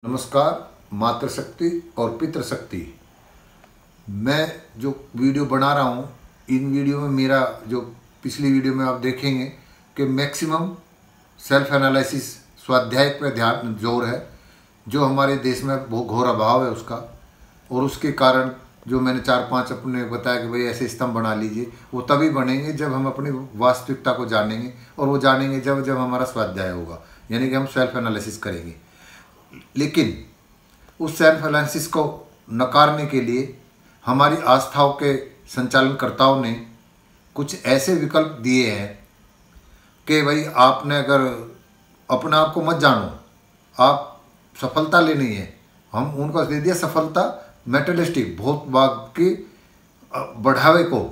नमस्कार। मातृशक्ति और पितृशक्ति, मैं जो वीडियो बना रहा हूँ, इन वीडियो में मेरा जो पिछली वीडियो में आप देखेंगे कि मैक्सिमम सेल्फ एनालिसिस स्वाध्याय पर ध्यान जोर है, जो हमारे देश में बहुत घोर अभाव है उसका। और उसके कारण जो मैंने 4-5 अपने बताया कि भाई ऐसे स्तंभ बना लीजिए, वो तभी बनेंगे जब हम अपनी वास्तविकता को जानेंगे, और वो जानेंगे जब जब हमारा स्वाध्याय होगा, यानी कि हम सेल्फ एनालिसिस करेंगे। लेकिन उस सेल्फ एनालिसिस को नकारने के लिए हमारी आस्थाओं के संचालनकर्ताओं ने कुछ ऐसे विकल्प दिए हैं कि भाई आपने अगर अपने आप को मत जानो, आप सफलता लेनी है। हम उनको दे दिया सफलता मेटेरियलिस्टिक भौत भाग के बढ़ावे को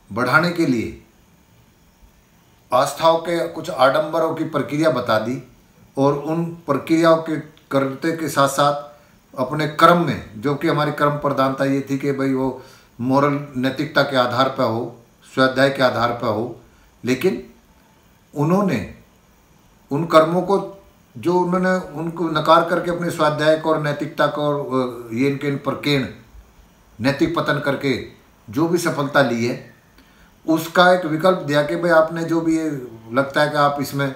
बढ़ाने के लिए आस्थाओं के कुछ आडंबरों की प्रक्रिया बता दी, और उन प्रक्रियाओं के करते के साथ साथ अपने कर्म में, जो कि हमारी कर्म प्रधानता ये थी कि भाई वो मोरल नैतिकता के आधार पर हो, स्वाध्याय के आधार पर हो। लेकिन उन्होंने उन कर्मों को जो उन्होंने उनको नकार करके अपने स्वाध्याय को और नैतिकता को और ये इनके इन प्रकीर्ण नैतिक पतन करके जो भी सफलता ली है, उसका एक विकल्प दिया कि भाई आपने जो भी ये लगता है कि आप इसमें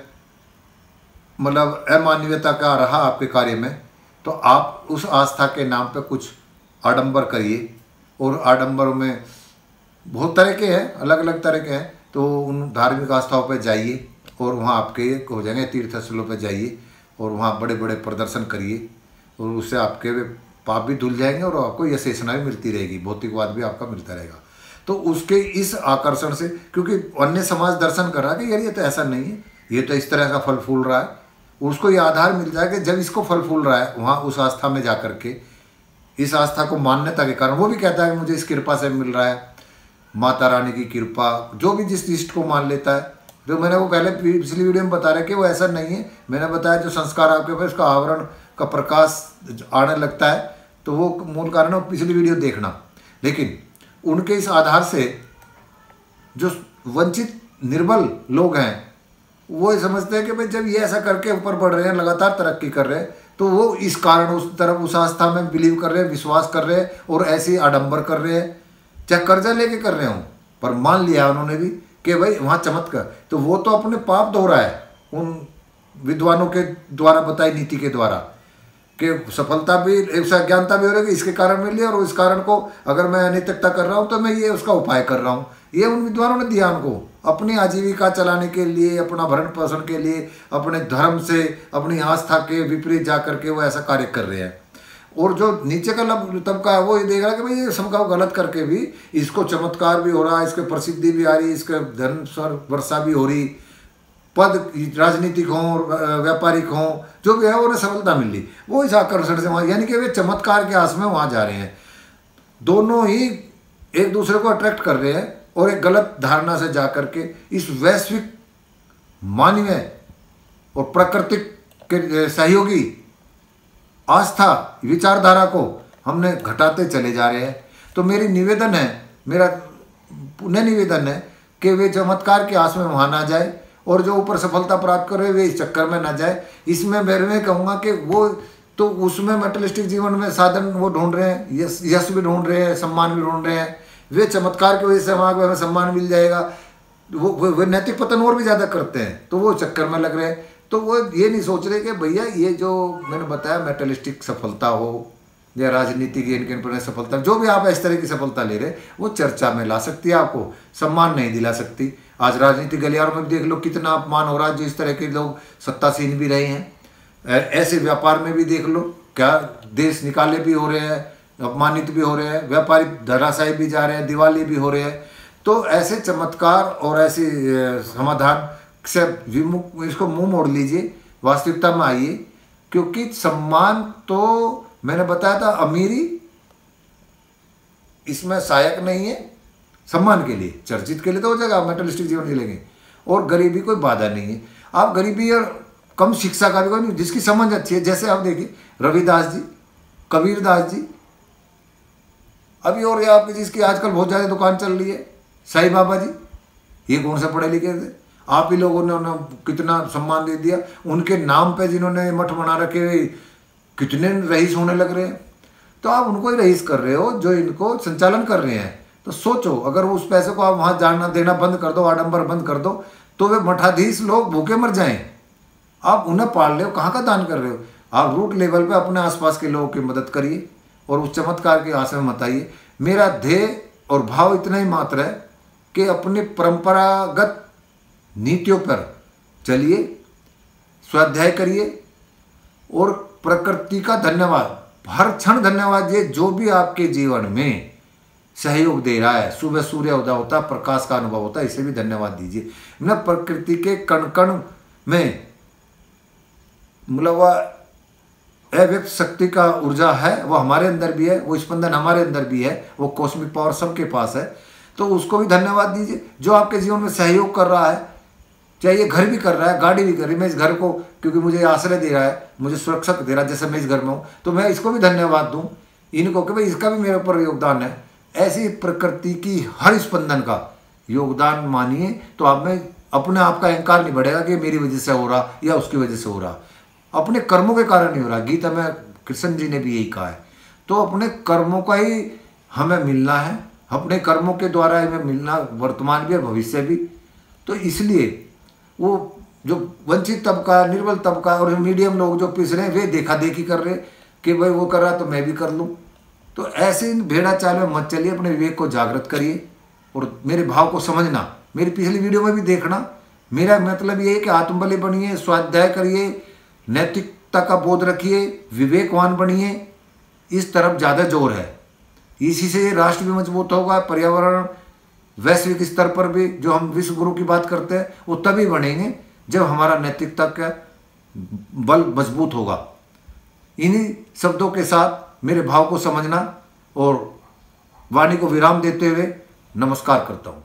मतलब अमानवीयता का रहा आपके कार्य में, तो आप उस आस्था के नाम पे कुछ आडंबर करिए। और आडंबरों में बहुत तरह के हैं, अलग अलग तरह के हैं, तो उन धार्मिक आस्थाओं पे जाइए और वहाँ आपके हो जाएंगे, तीर्थ स्थलों पे जाइए और वहाँ बड़े बड़े प्रदर्शन करिए, और उससे आपके पाप भी धुल जाएंगे और आपको यह शेषना भी मिलती रहेगी, भौतिकवाद भी आपका मिलता रहेगा। तो उसके इस आकर्षण से, क्योंकि अन्य समाज दर्शन कर रहा है कि यार ये तो ऐसा नहीं है, ये तो इस तरह का फल फूल रहा है, उसको ये आधार मिल जाए कि जब इसको फल फूल रहा है, वहाँ उस आस्था में जा कर के इस आस्था को मान्यता के कारण वो भी कहता है कि मुझे इस कृपा से मिल रहा है, माता रानी की कृपा, जो भी जिस इष्ट को मान लेता है। जो मैंने वो पहले पिछली वीडियो में बता रहा कि वो ऐसा नहीं है। मैंने बताया जो संस्कार आपके ऊपर उसका आवरण का प्रकाश आने लगता है, तो वो मूल कारण है, पिछली वीडियो देखना। लेकिन उनके इस आधार से जो वंचित निर्बल लोग हैं वो ये समझते हैं कि भाई जब ये ऐसा करके ऊपर बढ़ रहे हैं, लगातार तरक्की कर रहे हैं, तो वो इस कारण उस तरफ उस आस्था में बिलीव कर रहे हैं, विश्वास कर रहे हैं, और ऐसे आडंबर कर रहे हैं, चाहे कर्जा लेके कर रहे हों, पर मान लिया उन्होंने भी कि भाई वहाँ चमत्कार। तो वो तो अपने पाप धो रहा है उन विद्वानों के द्वारा बताई नीति के द्वारा, कि सफलता भी अज्ञानता भी हो रही है, इसके कारण मिल लिया, और इस कारण को अगर मैं अनैतिकता कर रहा हूँ तो मैं ये उसका उपाय कर रहा हूँ। ये उन विद्वानों ने दिया उनको अपनी आजीविका चलाने के लिए, अपना भरण पोषण के लिए, अपने धर्म से अपनी आस्था के विपरीत जा करके वो ऐसा कार्य कर रहे हैं। और जो नीचे का तबका है वो ये देख रहा है कि भाई ये सबका गलत करके भी इसको चमत्कार भी हो रहा है, इसके प्रसिद्धि भी आ रही, इसके धन वर्षा भी हो रही, पद राजनीतिक हों व्यापारिक हों, जो भी है उन्हें सफलता मिल रही, वो इस आकर्षण से वहाँ, यानी कि वे चमत्कार के आस में वहाँ जा रहे हैं। दोनों ही एक दूसरे को अट्रैक्ट कर रहे हैं, और एक गलत धारणा से जा करके इस वैश्विक मानवीय और प्राकृतिक के सहयोगी आस्था विचारधारा को हमने घटाते चले जा रहे हैं। तो मेरी निवेदन है, मेरा पुनः निवेदन है कि वे चमत्कार के आस में वहाँ ना जाए, और जो ऊपर सफलता प्राप्त कर रहे वे इस चक्कर में ना जाए। इसमें मैं कहूँगा कि वो तो उसमें मेटेरियलिस्टिक जीवन में साधन वो ढूंढ रहे हैं, यश भी ढूंढ रहे हैं, सम्मान भी ढूंढ रहे हैं। वे चमत्कार की वजह से हमें सम्मान मिल जाएगा, वो नैतिक पतन और भी ज़्यादा करते हैं, तो वो चक्कर में लग रहे हैं। तो वो ये नहीं सोच रहे कि भैया ये जो मैंने बताया मेटेरियलिस्टिक सफलता हो या राजनीतिक इनके सफलता, जो भी आप इस तरह की सफलता ले रहे, वो चर्चा में ला सकती है, आपको सम्मान नहीं दिला सकती। आज राजनीतिक गलियारों में भी देख लो कितना अपमान हो रहा है, जो इस तरह के लोग सत्तासीन भी रहे हैं। ऐसे व्यापार में भी देख लो, क्या देश निकाले भी हो रहे हैं, अपमानित भी हो रहे हैं, व्यापारी धराशायी भी जा रहे हैं, दिवाली भी हो रहे हैं। तो ऐसे चमत्कार और ऐसे समाधान से विमुख, इसको मुंह मोड़ लीजिए, वास्तविकता में आइए। क्योंकि सम्मान तो मैंने बताया था, अमीरी इसमें सहायक नहीं है सम्मान के लिए, चर्चित के लिए तो हो जाएगा, मेटेरियलिस्टिक जीवन जिलेंगे, और गरीबी कोई बाधा नहीं है। आप गरीबी और कम शिक्षा का भी कोई नहीं, जिसकी समझ अच्छी है। जैसे आप देखिए रविदास जी, कबीरदास जी, अभी और ये आपकी जिसकी आजकल बहुत ज़्यादा दुकान चल रही है, साईं बाबा जी, ये कौन से पढ़े लिखे थे? आप ही लोगों ने उन्हें कितना सम्मान दे दिया। उनके नाम पे जिन्होंने मठ बना रखे, कितने रईस होने लग रहे हैं। तो आप उनको ही रईस कर रहे हो जो इनको संचालन कर रहे हैं। तो सोचो, अगर उस पैसे को आप वहाँ जाना देना बंद कर दो, आडंबर बंद कर दो, तो वे मठाधीश लोग भूखे मर जाएं। आप उन्हें पाल रहे हो, कहाँ का दान कर रहे हो। आप रूट लेवल पे अपने आसपास के लोगों की मदद करिए और उस चमत्कार की आशा में मत आइए। मेरा ध्येय और भाव इतना ही मात्र है कि अपने परंपरागत नीतियों पर चलिए, स्वाध्याय करिए और प्रकृति का धन्यवाद, हर क्षण धन्यवाद ये जो भी आपके जीवन में सहयोग दे रहा है। सुबह सूर्य उदय होता है, प्रकाश का अनुभव होता है, इसे भी धन्यवाद दीजिए। ना प्रकृति के कण कण में मतलब वह अव्यक्त शक्ति का ऊर्जा है, वो हमारे अंदर भी है, वो स्पंदन हमारे अंदर भी है, वो कॉस्मिक पावर सबके पास है। तो उसको भी धन्यवाद दीजिए जो आपके जीवन में सहयोग कर रहा है, चाहे ये घर भी कर रहा है, गाड़ी भी कर रही है। मैं इस घर को क्योंकि मुझे आश्रय दे रहा है, मुझे सुरक्षा दे रहा है, जैसे मैं इस घर में हूँ, तो मैं इसको भी धन्यवाद दूँ इनको कि भाई इसका भी मेरे ऊपर योगदान है। ऐसी प्रकृति की हर स्पंदन का योगदान मानिए, तो आप में अपने आप का अहंकार नहीं बढ़ेगा कि मेरी वजह से हो रहा या उसकी वजह से हो रहा। अपने कर्मों के कारण नहीं हो रहा। गीता में कृष्ण जी ने भी यही कहा है। तो अपने कर्मों का ही हमें मिलना है, अपने कर्मों के द्वारा हमें मिलना, वर्तमान भी और भविष्य भी। तो इसलिए वो जो वंचित तबका, निर्बल तबका और मीडियम लोग जो पिस रहे हैं, वे देखा देखी कर रहे कि भाई वो कर रहा तो मैं भी कर लूँ। तो ऐसे भेड़ा चाल में मत चलिए, अपने विवेक को जागृत करिए और मेरे भाव को समझना। मेरी पिछली वीडियो में भी देखना। मेरा मतलब ये है कि आत्मबली बनिए, स्वाध्याय करिए, नैतिकता का बोध रखिए, विवेकवान बनिए, इस तरफ ज़्यादा जोर है। इसी से राष्ट्र भी मजबूत होगा, पर्यावरण, वैश्विक स्तर पर भी जो हम विश्व गुरु की बात करते हैं वो तभी बनेंगे जब हमारा नैतिकता का बल मजबूत होगा। इन्हीं शब्दों के साथ मेरे भाव को समझना और वाणी को विराम देते हुए नमस्कार करता हूँ।